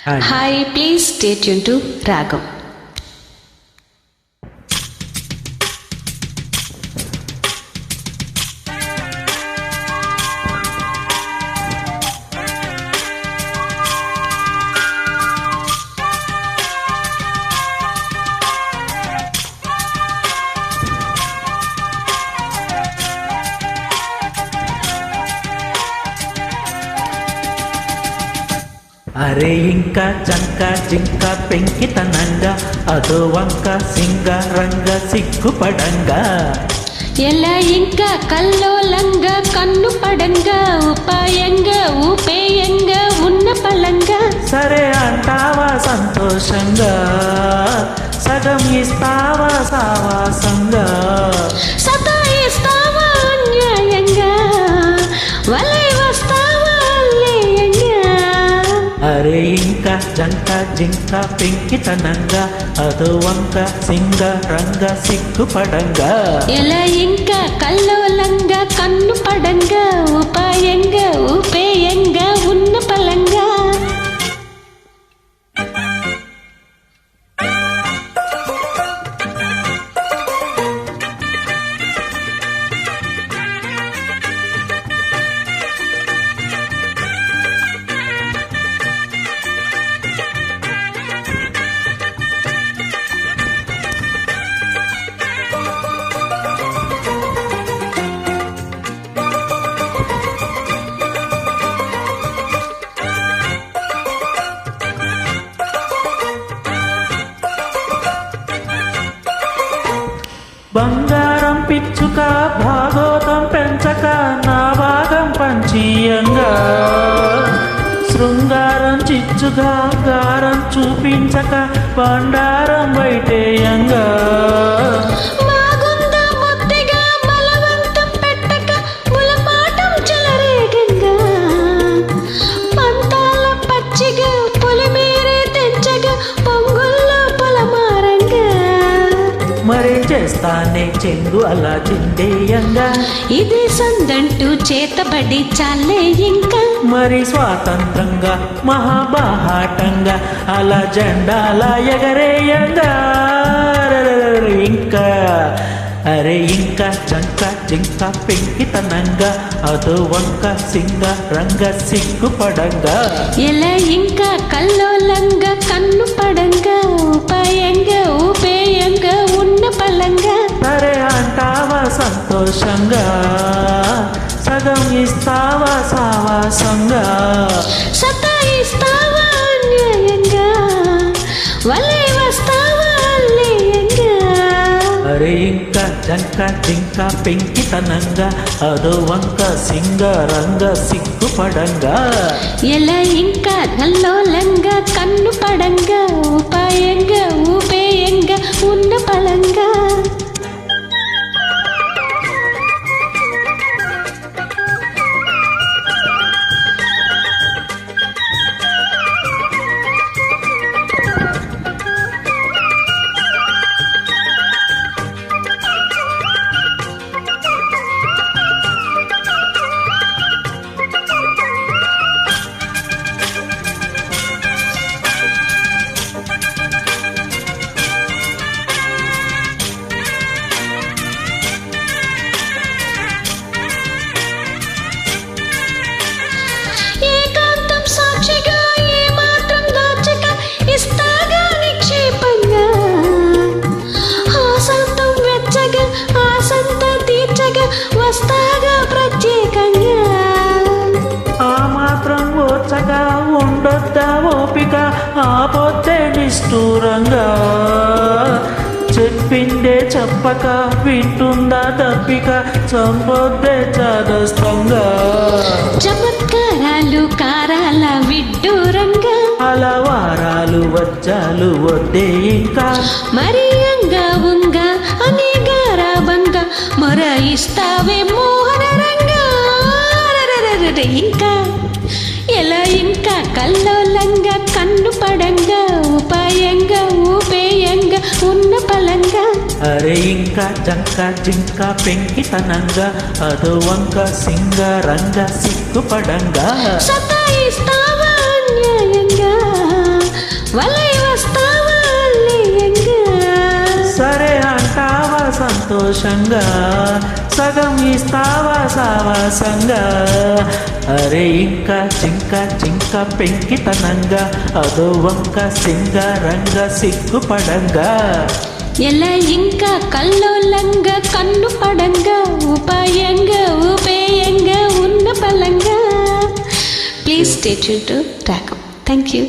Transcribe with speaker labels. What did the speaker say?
Speaker 1: Hi, please stay tuned to Ragam.
Speaker 2: అరే ఇంకా చంక జింక పెంకితనంగా అదో వంక సింగారంగ సిగ్గుపడంగా
Speaker 1: ఎలా ఇంకా కల్లోలంగా కన్ను పడంగా ఉపాయంగా ఊపేయంగా ఉన్న పలంగా
Speaker 2: సరే అంటావా సంతోషంగా సగం ఇస్తావా సావాసంగా
Speaker 1: సతాయిస్తావా అన్యాయంగా వలై వస్తావా అల్లేయంగా
Speaker 2: అరే ఇంకా జంక జింక పెంకితనంగా అదో వంక సింగారంగ సిగ్గుపడంగా
Speaker 1: ఎలా ఇంకా కల్లోలంగా కన్ను పడంగా ఉపాయంగా ఊపేయంగా ఉన్న పలంగా
Speaker 2: బంగారం పిచ్చుక భాగోతం పెంచక నా భాగం పంచీయంగా శృంగారం చిచ్చుగా గారం చూపించక బండారం బయటేయంగా మరేం చేస్తానే చెంగు అలా చిందేయంగా
Speaker 1: ఇది సందంటూ చేతబడి చాలే ఇంకా
Speaker 2: మరి స్వాతంత్రంగా మహాబాహాటంగా అలా జెండాలా ఎగరేయంగా ఇంకా అరే ఇంకా చంక జింక పెంకితనంగా అదో వంక సింగారంగ సిగ్గుపడంగా
Speaker 1: ఎలా ఇంకా కల్లోలంగా కన్ను పడంగా ఉపాయంగా ఊపేయంగా ఉన్న పలంగా
Speaker 2: సరే అంటావా సంతోషంగా సగం ఇస్తావా సావాసంగా
Speaker 1: సతాయిస్తావా అన్యాయంగా వలై వస్తావా అల్లేయంగా
Speaker 2: అరే ఇంకా జంక జింక పెంకితనంగా అదో వంక సింగారంగ సిగ్గుపడంగా
Speaker 1: ఎలా ఇంకా కల్లోలంగా కన్ను పడంగా ఉపాయంగా ఊపేయంగా ఉన్న పలంగా వస్తాగా ప్రత్యేకంగా
Speaker 2: ఆ మాత్రం ఓచగా ఉండొద్దా ఓపిక ఆపొద్దే నిష్ఠూరంగా చెప్పిందే చెప్పక వింటుందా తప్పిక చంపొద్దే చాదస్తంగా
Speaker 1: చమత్కారాలు కారాల విడ్డూరంగా
Speaker 2: అలా వారాలు వచ్చాలు వద్దే ఇంకా
Speaker 1: మరి అంగా ఉంగా అని గారాబంగా మొరాయిస్తావే మోహనరంగా ఇంకా ఎలా ఇంకా కల్లోలంగా కన్ను పడంగా ఉపాయంగా ఊపేయంగా ఉన్న పలంగా
Speaker 2: అరే ఇంకా చంక జింక పెంకితనంగా అదో వంక సింగారంగ సిగ్గుపడంగా
Speaker 1: సతాయిస్తావా అన్యాయంగా
Speaker 2: సంతోషంగా సగం ఇస్తావా సావాసంగా అరే ఇంకా చింకా చింకా పెంకితనంగా అదో వంక సింగారంగా సిగ్గుపడంగా
Speaker 1: ఎలా ఇంకా కల్లోలంగా కన్ను పడంగా ఉపాయంగా ఉపేయంగా ఉన్న పలంగా ప్లీజ్ స్టే ట్యూన్ టు రాగం. Thank you.